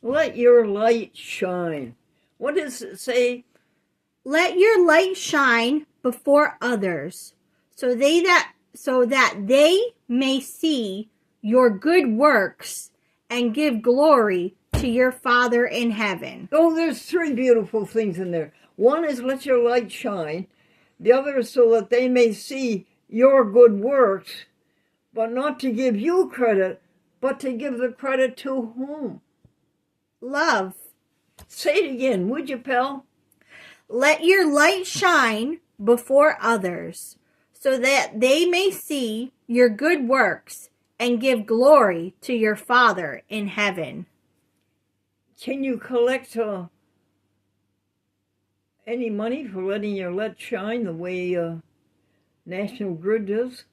Let your light shine. What does it say? Let your light shine before others, so that they may see your good works and give glory to your Father in heaven. Oh, there's three beautiful things in there. One is let your light shine. The other is so that they may see your good works, but not to give you credit, but to give the credit to whom? Love. Say it again, would you, pal? Let your light shine before others, so that they may see your good works and give glory to your Father in heaven. Can you collect any money for letting your light shine the way National Grid does?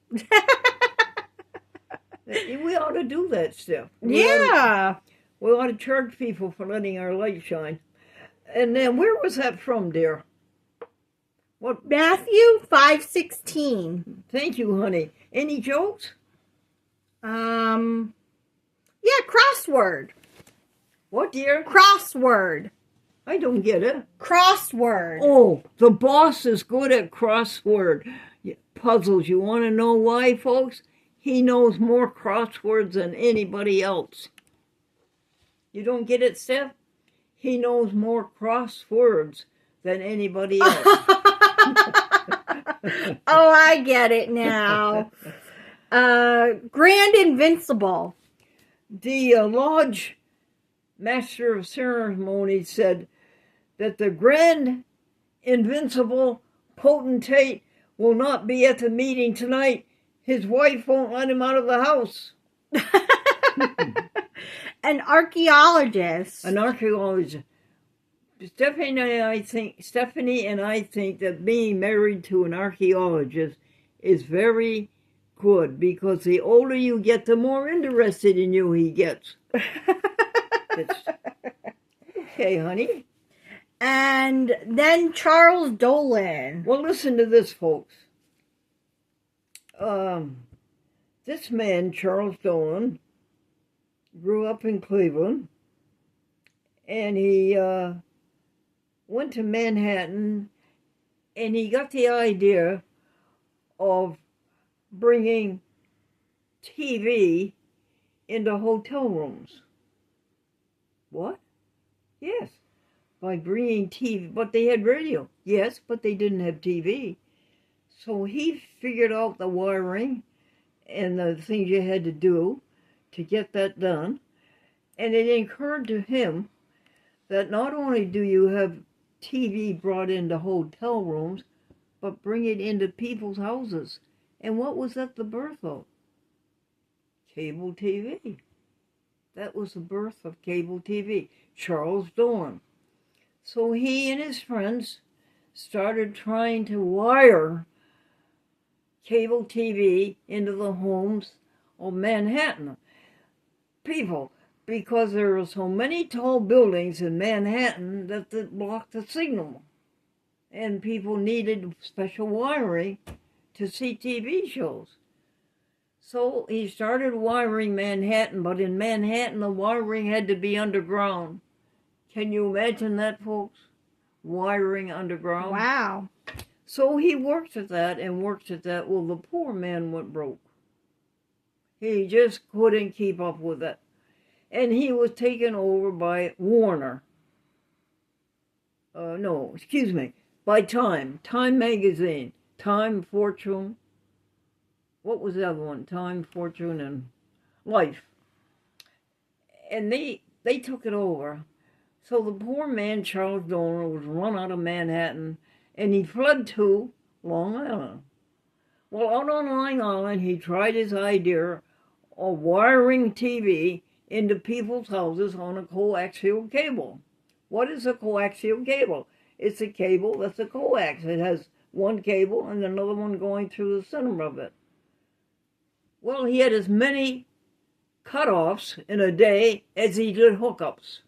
We ought to do that stuff. We ought to charge people for letting our light shine. And then where was that from, dear? What? Matthew 5:16. Thank you, honey. Any jokes? Yeah, crossword. What, dear? Crossword. I don't get it. Crossword. Oh, the boss is good at crossword puzzles. You want to know why, folks? He knows more crosswords than anybody else. You don't get it, Steph? He knows more crosswords than anybody else. Oh, I get it now. Grand Invincible. The Lodge Master of Ceremony said that the Grand Invincible Potentate will not be at the meeting tonight. His wife won't let him out of the house. An archaeologist. An archaeologist. Stephanie and I think that being married to an archaeologist is very good, because the older you get, the more interested in you he gets. Okay, honey. And then Charles Dolan. Well, listen to this, folks. This man, Charles Dolan, grew up in Cleveland, and he went to Manhattan, and he got the idea of bringing TV into hotel rooms. What? Yes, by bringing TV, but they had radio. Yes, but they didn't have TV. So he figured out the wiring and the things you had to do to get that done. And it occurred to him that not only do you have TV brought into hotel rooms, but bring it into people's houses. And what was that the birth of? Cable TV. That was the birth of cable TV. Charles Dolan. So he and his friends started trying to wire cable TV into the homes of Manhattan people, because there are so many tall buildings in Manhattan that blocked the signal, and people needed special wiring to see TV shows. So he started wiring Manhattan, but in Manhattan the wiring had to be underground. Can you imagine that, folks? Wiring underground. Wow. So he worked at that and worked at that. Well, the poor man went broke. He just couldn't keep up with it. And he was taken over by Warner. By Time. Time magazine. Time, Fortune. What was the other one? Time, Fortune, and Life. And they took it over. So the poor man, Charles Dolan, was run out of Manhattan, and he fled to Long Island. Well, out on Long Island, he tried his idea of wiring TV into people's houses on a coaxial cable. What is a coaxial cable? It's a cable that's a coax. It has one cable and another one going through the center of it. Well, he had as many cutoffs in a day as he did hookups.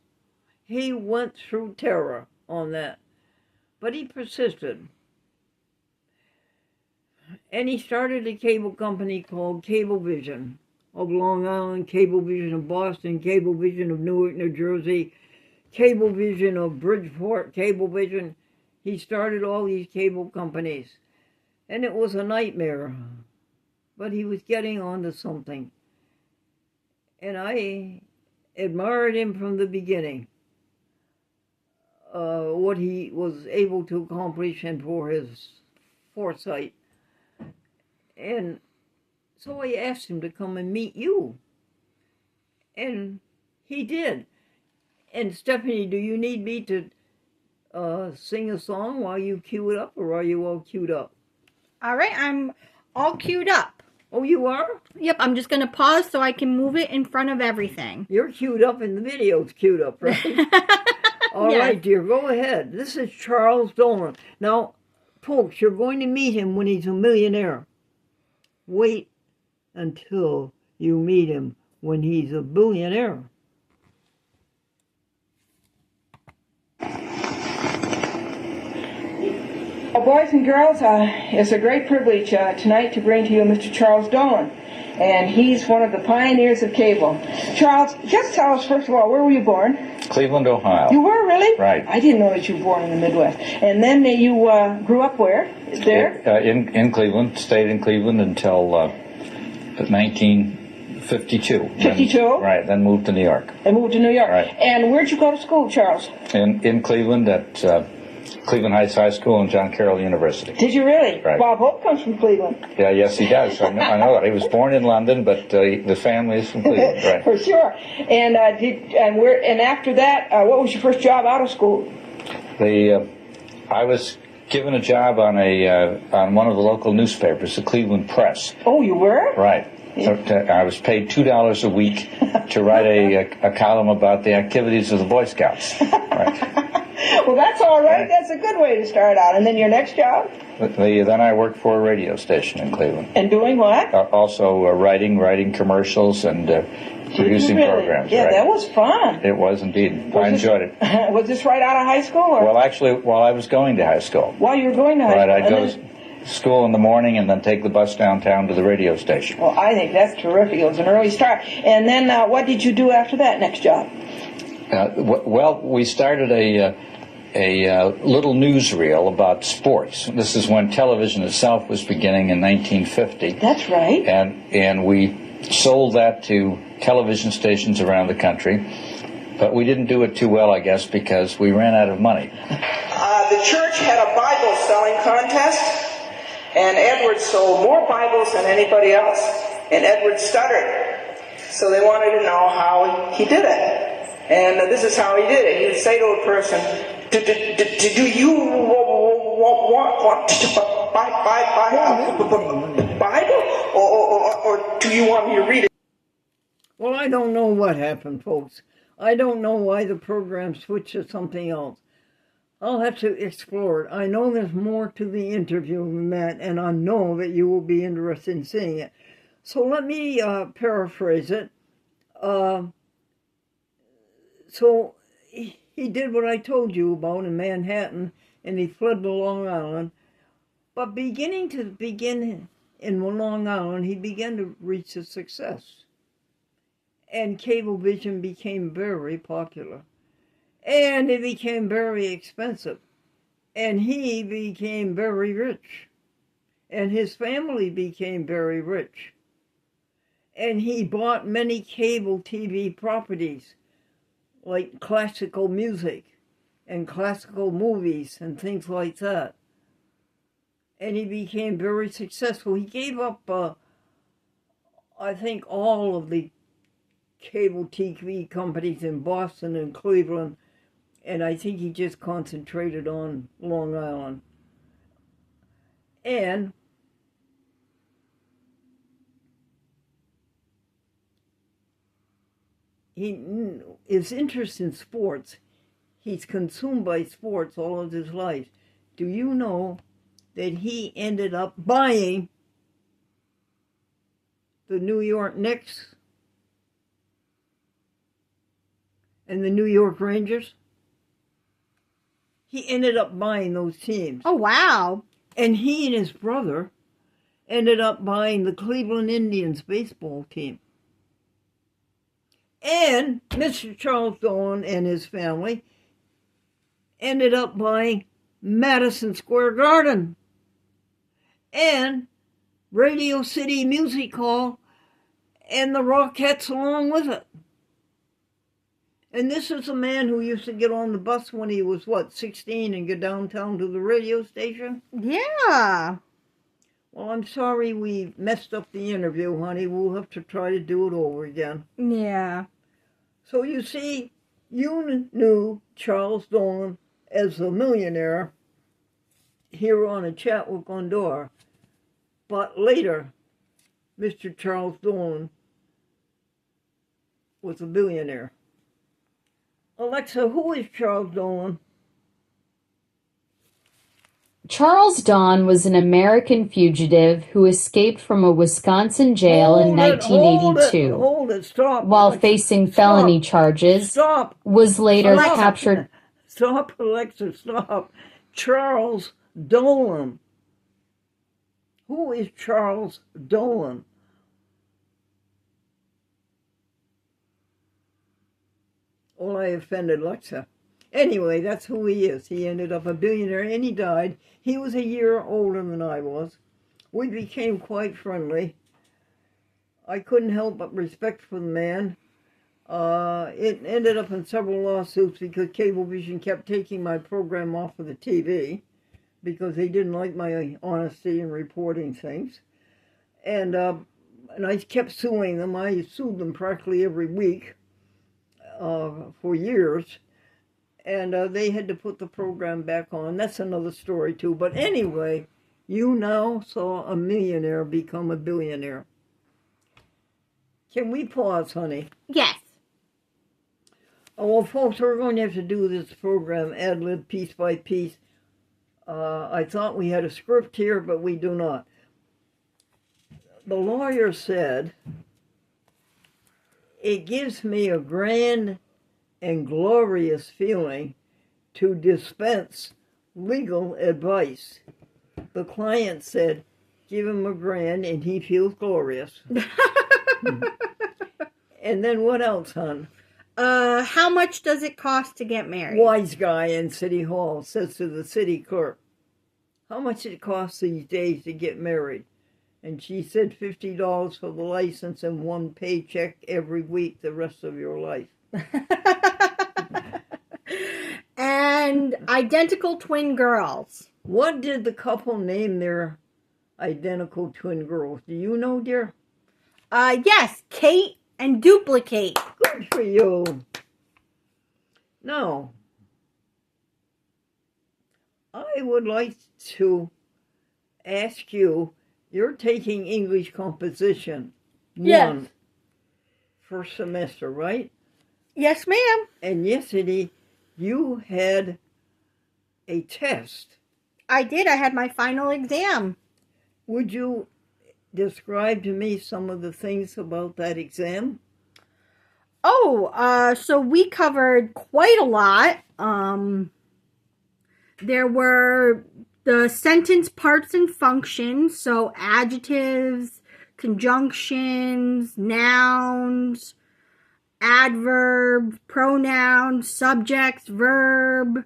He went through terror on that, but he persisted. And he started a cable company called Cablevision of Long Island, Cablevision of Boston, Cablevision of Newark, New Jersey, Cablevision of Bridgeport, Cablevision. He started all these cable companies. And it was a nightmare. But he was getting on to something. And I admired him from the beginning. What he was able to accomplish and for his foresight. And so I asked him to come and meet you. And he did. And Stephanie, do you need me to sing a song while you cue it up, or are you all queued up? All right, I'm all queued up. Oh, you are? Yep, I'm just going to pause so I can move it in front of everything. You're queued up and the video's queued up, right? All Yes. right, dear, go ahead. This is Charles Dolan. Now, folks, you're going to meet him when he's a millionaire. Wait until you meet him when he's a billionaire. Well, boys and girls, it's a great privilege tonight to bring to you Mr. Charles Dolan. And he's one of the pioneers of cable. Charles, just tell us, first of all, where were you born? Cleveland, Ohio. You were, really? Right. I didn't know that you were born in the Midwest. And then you grew up where? There? In Cleveland, stayed in Cleveland until 1952. 52? Right, then moved to New York. And moved to New York. Right. And where'd you go to school, Charles? In Cleveland at Cleveland Heights High School and John Carroll University. Did you really? Right. Bob Hope comes from Cleveland. Yeah, yes, he does. I know that. He was born in London, but the family is from Cleveland. Right. For sure. And after that, what was your first job out of school? I was given a job on one of the local newspapers, the Cleveland Press. Oh, you were? Right. So, I was paid $2 a week to write a column about the activities of the Boy Scouts. Right. Well, that's all right. That's a good way to start out. And then your next job? Then I worked for a radio station in Cleveland. And doing what? Also writing commercials and producing Really? programs. Yeah, right. that was fun. It was indeed. I enjoyed it. Was this right out of high school? Or? Well, actually, while I was going to high school. While you were going to high Right, school? I'd go to school in the morning and then take the bus downtown to the radio station. Well, I think that's terrific. It was an early start. And then what did you do after that next job? Well, we started a little newsreel about sports. This is when television itself was beginning in 1950. That's right. And we sold that to television stations around the country. But we didn't do it too well, I guess, because we ran out of money. The church had a Bible selling contest, and Edward sold more Bibles than anybody else. And Edward stuttered. So they wanted to know how he did it. And this is how he did it. He would say to a person, do you want to buy a Bible? Or do you want me to read it? Well, I don't know what happened, folks. I don't know why the program switched to something else. I'll have to explore it. I know there's more to the interview than that, and I know that you will be interested in seeing it. So let me paraphrase it. So he did what I told you about in Manhattan, and he fled to Long Island. But begin in Long Island, he began to reach a success. And Cablevision became very popular. And it became very expensive. And he became very rich. And his family became very rich. And he bought many cable TV properties, like classical music and classical movies and things like that. And he became very successful. He gave up, I think, all of the cable TV companies in Boston and Cleveland, and I think he just concentrated on Long Island. And his interest in sports, he's consumed by sports all of his life. Do you know that he ended up buying the New York Knicks and the New York Rangers? He ended up buying those teams. Oh, wow. And he and his brother ended up buying the Cleveland Indians baseball team. And Mr. Charles Dolan and his family ended up buying Madison Square Garden and Radio City Music Hall and the Rockettes along with it. And this is a man who used to get on the bus when he was, 16 and go downtown to the radio station? Yeah. Well, I'm sorry we messed up the interview, honey. We'll have to try to do it over again. Yeah. So you see, you knew Charles Dolan as a millionaire here on A Chat with Gondor. But later, Mr. Charles Dolan was a billionaire. Alexa, who is Charles Dolan? Charles Don was an American fugitive who escaped from a Wisconsin jail in 1982. Hold it, stop. While Alexa, facing stop. felony charges, Stop. was later Alexa. captured. Stop, Alexa, stop. Charles Dolan. Who is Charles Dolan? Well, I offended Alexa. Anyway, that's who he is. He ended up a billionaire and he died. He was a year older than I was. We became quite friendly. I couldn't help but respect for the man. It ended up in several lawsuits because Cablevision kept taking my program off of the TV because they didn't like my honesty in reporting things. And I kept suing them. I sued them practically every week for years. And they had to put the program back on. That's another story, too. But anyway, you now saw a millionaire become a billionaire. Can we pause, honey? Yes. Oh, well, folks, we're going to have to do this program ad-lib piece by piece. I thought we had a script here, but we do not. The lawyer said, it gives me a grand and glorious feeling to dispense legal advice. The client said, give him a grand and he feels glorious. And then what else, hon? How much does it cost to get married? Wise guy in City Hall says to the city clerk, how much it costs these days to get married? And she said $50 for the license and one paycheck every week the rest of your life. And identical twin girls. What did the couple name their identical twin girls? Do you know, dear? Yes, Kate and Duplicate. Good for you. Now, I would like to ask you, you're taking English composition Yes. 1 first semester, right? Yes, ma'am. And yesterday you had a test. I did. I had my final exam. Would you describe to me some of the things about that exam? Oh, so we covered quite a lot. There were the sentence parts and functions, so adjectives, conjunctions, nouns, adverbs, pronouns, subjects, verb,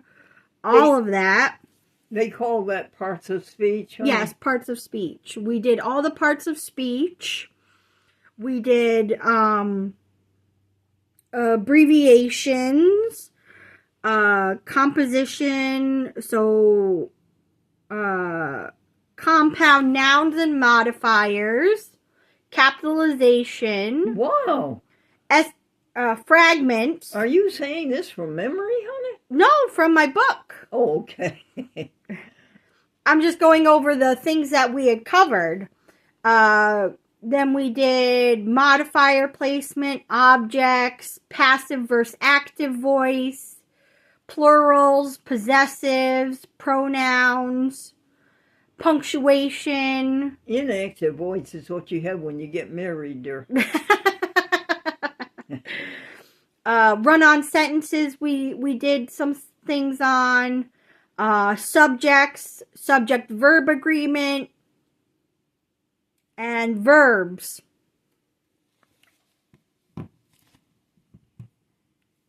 all of that. They call that parts of speech, huh? Yes, parts of speech. We did all the parts of speech. We did abbreviations, composition, so compound nouns and modifiers, capitalization. Wow. Fragments. Are you saying this from memory, honey? No, from my book. Oh, okay. I'm just going over the things that we had covered. Then we did modifier placement, objects, passive versus active voice, plurals, possessives, pronouns, punctuation. Inactive voice is what you have when you get married, dear. Run-on sentences we did some things on. Subjects, subject-verb agreement, and verbs.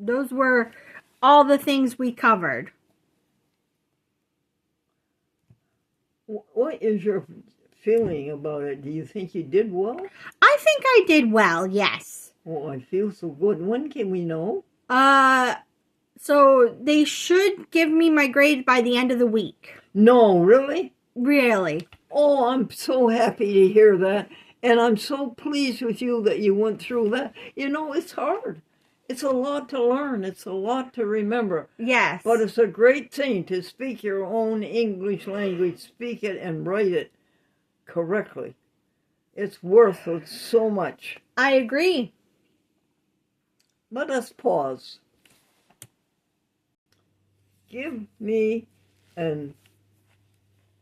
Those were all the things we covered. What is your feeling about it? Do you think you did well? I think I did well, yes. Oh, I feel so good. When can we know? So they should give me my grades by the end of the week. No, really? Really. Oh, I'm so happy to hear that. And I'm so pleased with you that you went through that. You know, it's hard. It's a lot to learn. It's a lot to remember. Yes. But it's a great thing to speak your own English language, speak it and write it correctly. It's worth it so much. I agree. Let us pause. Give me a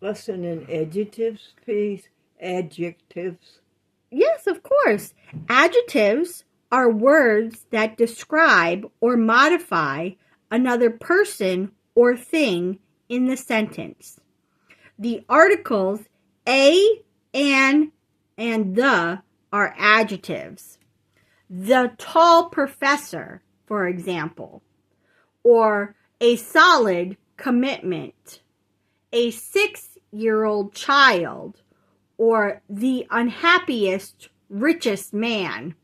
lesson in adjectives, please. Adjectives. Yes, of course. Adjectives are words that describe or modify another person or thing in the sentence. The articles a, and the are adjectives. The tall professor, for example, or a solid commitment, a 6-year-old child, or the unhappiest, richest man.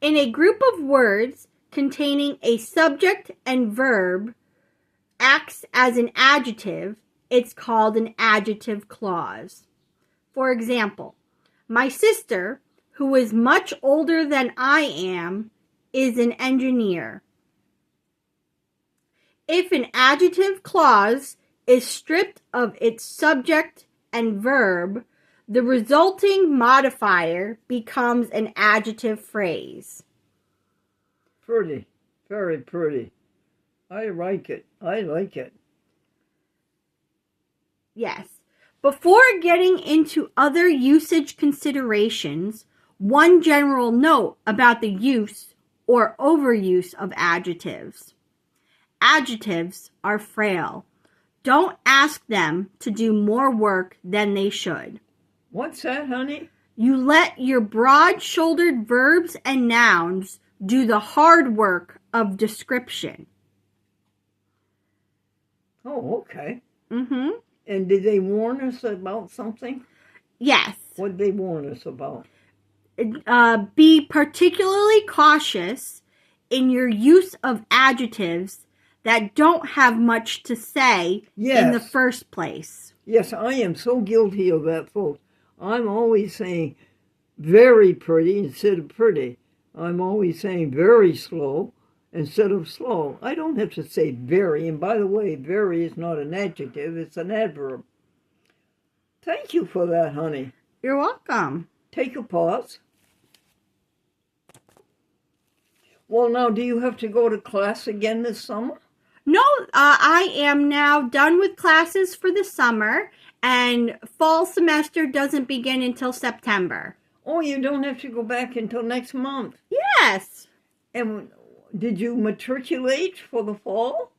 In a group of words containing a subject and verb acts as an adjective, it's called an adjective clause. For example, my sister, who is much older than I am, is an engineer. If an adjective clause is stripped of its subject and verb, the resulting modifier becomes an adjective phrase. Pretty. Very pretty. I like it. I like it. Yes. Before getting into other usage considerations, one general note about the use or overuse of adjectives. Adjectives are frail. Don't ask them to do more work than they should. What's that, honey? You let your broad-shouldered verbs and nouns do the hard work of description. Oh, okay. Mm-hmm. And did they warn us about something? Yes. What did they warn us about? Be particularly cautious in your use of adjectives that don't have much to say in the first place. Yes, I am so guilty of that, folks. I'm always saying very pretty instead of pretty. I'm always saying very slow instead of slow. I don't have to say very. And by the way, very is not an adjective, it's an adverb. Thank you for that, honey. You're welcome. Take a pause. Well, now, do you have to go to class again this summer? No, I am now done with classes for the summer, and fall semester doesn't begin until September. Oh, you don't have to go back until next month. Yes. And did you matriculate for the fall?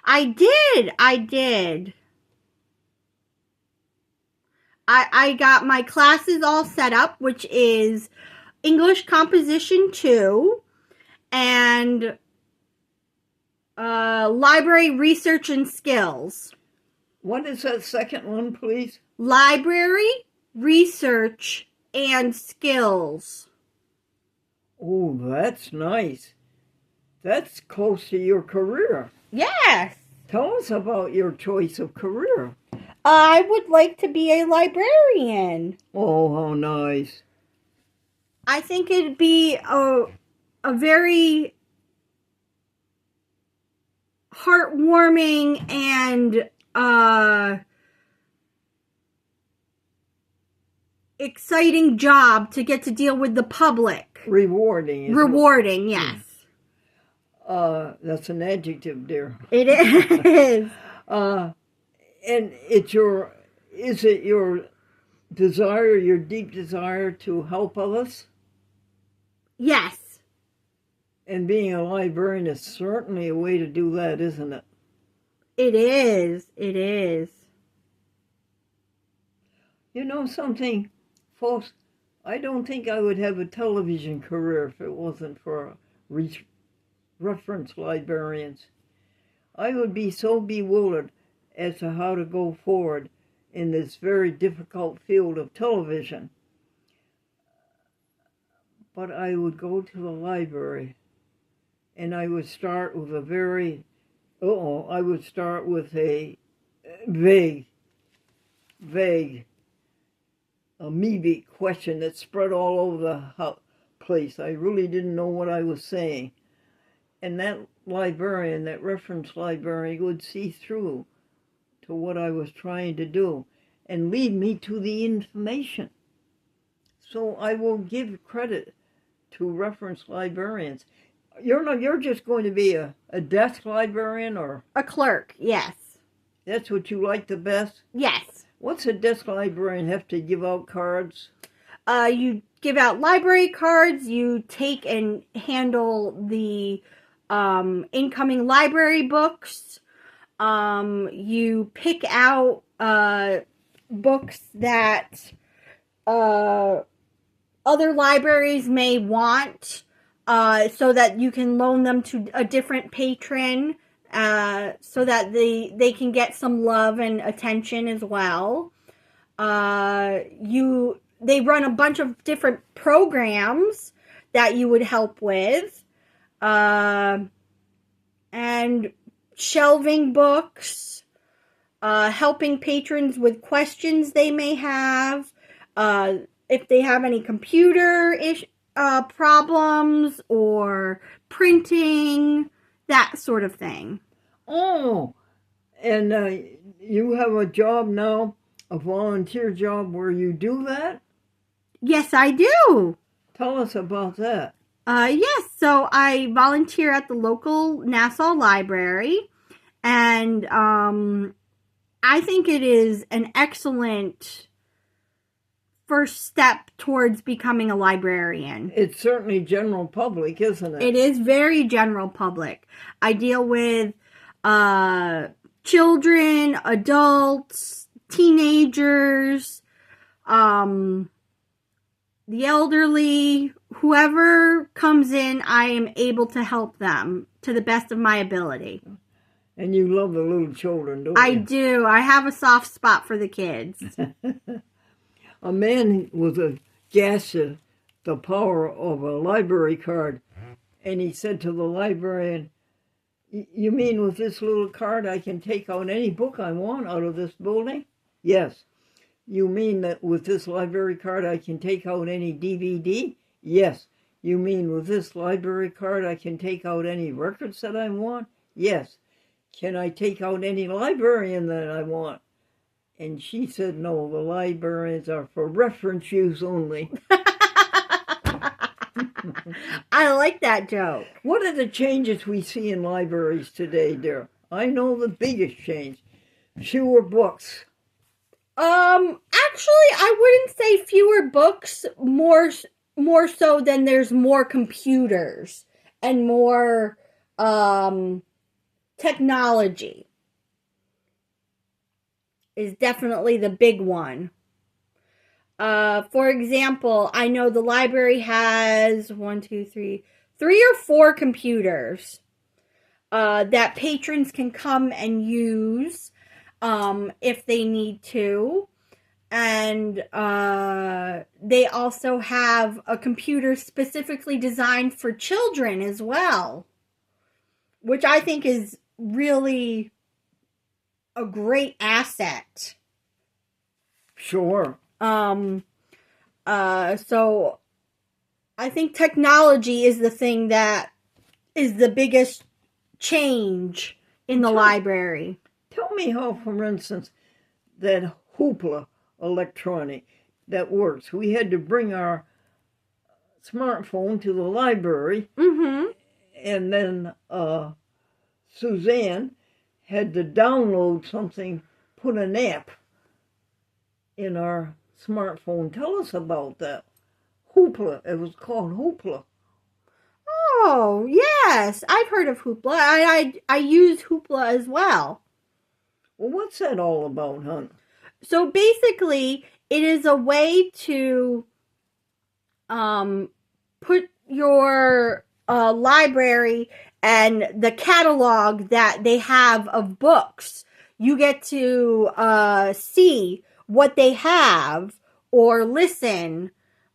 I did. I got my classes all set up, which is English Composition 2 and Library Research and Skills. What is that second one, please? Library Research and Skills. Oh, that's nice. That's close to your career. Yes. Tell us about your choice of career. I would like to be a librarian. Oh, how nice. I think it'd be a very heartwarming and exciting job to get to deal with the public. Rewarding. Rewarding, yes. That's an adjective, dear. It is. And is it your desire, your deep desire to help others? Yes. And being a librarian is certainly a way to do that, isn't it? It is. It is. You know something, folks? I don't think I would have a television career if it wasn't for reference librarians. I would be so bewildered as to how to go forward in this very difficult field of television. But I would go to the library and I would start with a vague, amoebic question that spread all over the place. I really didn't know what I was saying. And that librarian, that reference librarian, would see through to what I was trying to do and lead me to the information. So I will give credit to reference librarians. You're just going to be a desk librarian, or a clerk? Yes. That's what you like the best? Yes. What's a desk librarian have to give out cards? You give out library cards. You take and handle the incoming library books. You pick out books that other libraries may want, so that you can loan them to a different patron, so that they can get some love and attention as well. They run a bunch of different programs that you would help with, and shelving books, helping patrons with questions they may have, if they have any computer problems or printing, that sort of thing. Oh, and you have a job now, a volunteer job where you do that? Yes, I do. Tell us about that. Yes, so I volunteer at the local Nassau Library, and I think it is an excellent first step towards becoming a librarian. It's certainly general public, isn't it? It is very general public. I deal with children, adults, teenagers, the elderly, whoever comes in, I am able to help them to the best of my ability. And you love the little children, don't you? I do. I have a soft spot for the kids. A man was aghast at the power of a library card, and he said to the librarian, "You mean with this little card I can take out any book I want out of this building?" "Yes." "You mean that with this library card I can take out any DVD?" "Yes." "You mean with this library card I can take out any records that I want?" "Yes." "Can I take out any librarian that I want?" And she said, "No, the librarians are for reference use only." I like that joke. What are the changes we see in libraries today, dear? I know the biggest change. Fewer books. Actually, I wouldn't say fewer books, more so than there's more computers and more technology is definitely the big one. For example, I know the library has 3 or 4 computers that patrons can come and use if they need to. And they also have a computer specifically designed for children as well, which I think is really a great asset. Sure. So I think technology is the thing that is the biggest change in the library. Tell me how, for instance, that hoopla electronic that works. We had to bring our smartphone to the library, and then Suzanne had to download something, put an app in our smartphone. Tell us about that. Hoopla. It was called Hoopla. Oh, yes. I've heard of Hoopla. I use Hoopla as well. Well, what's that all about, hon? So basically, it is a way to put your library and the catalog that they have of books. You get to see what they have, or listen,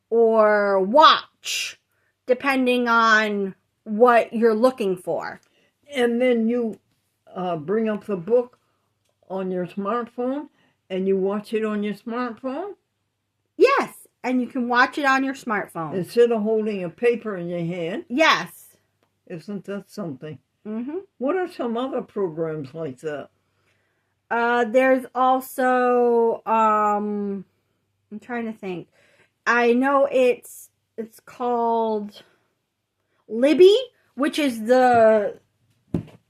or watch, depending on what you're looking for. And then you bring up the book on your smartphone and you watch it on your smartphone? Yes, and you can watch it on your smartphone. Instead of holding a paper in your hand? Yes. Isn't that something? Mm-hmm. What are some other programs like that? There's also, I'm trying to think. I know it's called Libby, which is the,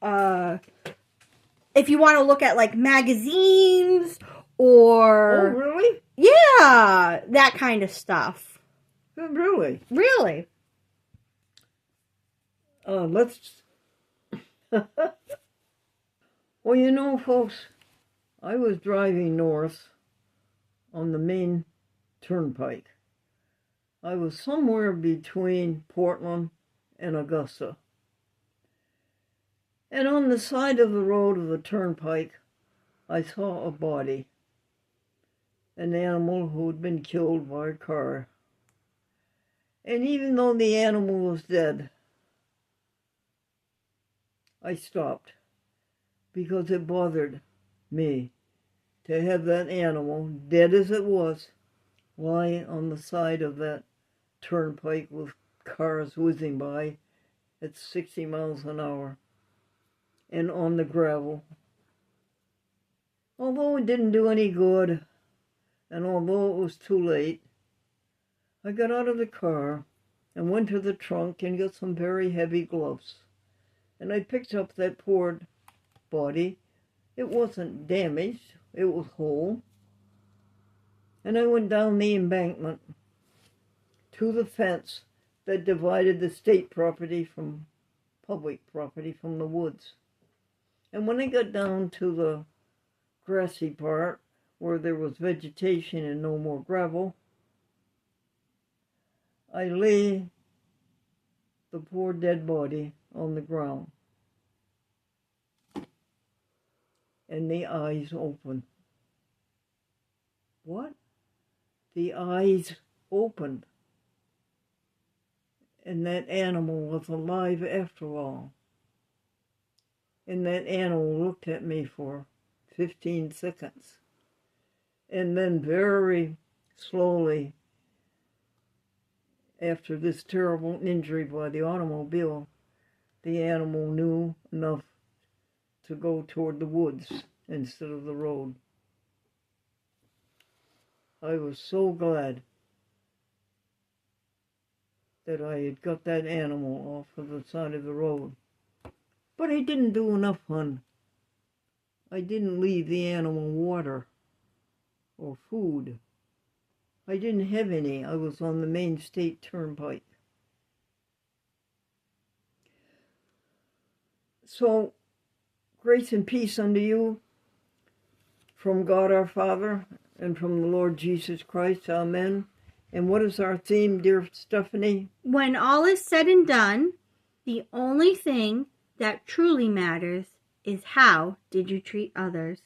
if you want to look at like magazines or... Oh, really? Yeah, that kind of stuff. Really? Really? Let's... Well, you know, folks, I was driving north on the main turnpike. I was somewhere between Portland and Augusta. And on the side of the road of the turnpike, I saw a body. An animal who had been killed by a car. And even though the animal was dead, I stopped because it bothered me to have that animal, dead as it was, lie on the side of that turnpike with cars whizzing by at 60 miles an hour and on the gravel. Although it didn't do any good, and although it was too late, I got out of the car and went to the trunk and got some very heavy gloves. And I picked up that poor body. It wasn't damaged, it was whole. And I went down the embankment to the fence that divided the state property from public property from the woods. And when I got down to the grassy part where there was vegetation and no more gravel, I lay the poor dead body on the ground. And the eyes opened. What? The eyes opened. And that animal was alive after all. And that animal looked at me for 15 seconds. And then very slowly, after this terrible injury by the automobile, the animal knew enough to go toward the woods instead of the road. I was so glad that I had got that animal off of the side of the road. But I didn't do enough, hon. I didn't leave the animal water or food. I didn't have any. I was on the main state turnpike. So, grace and peace unto you from God our Father and from the Lord Jesus Christ. Amen. And what is our theme, dear Stephanie? When all is said and done, the only thing that truly matters is how did you treat others.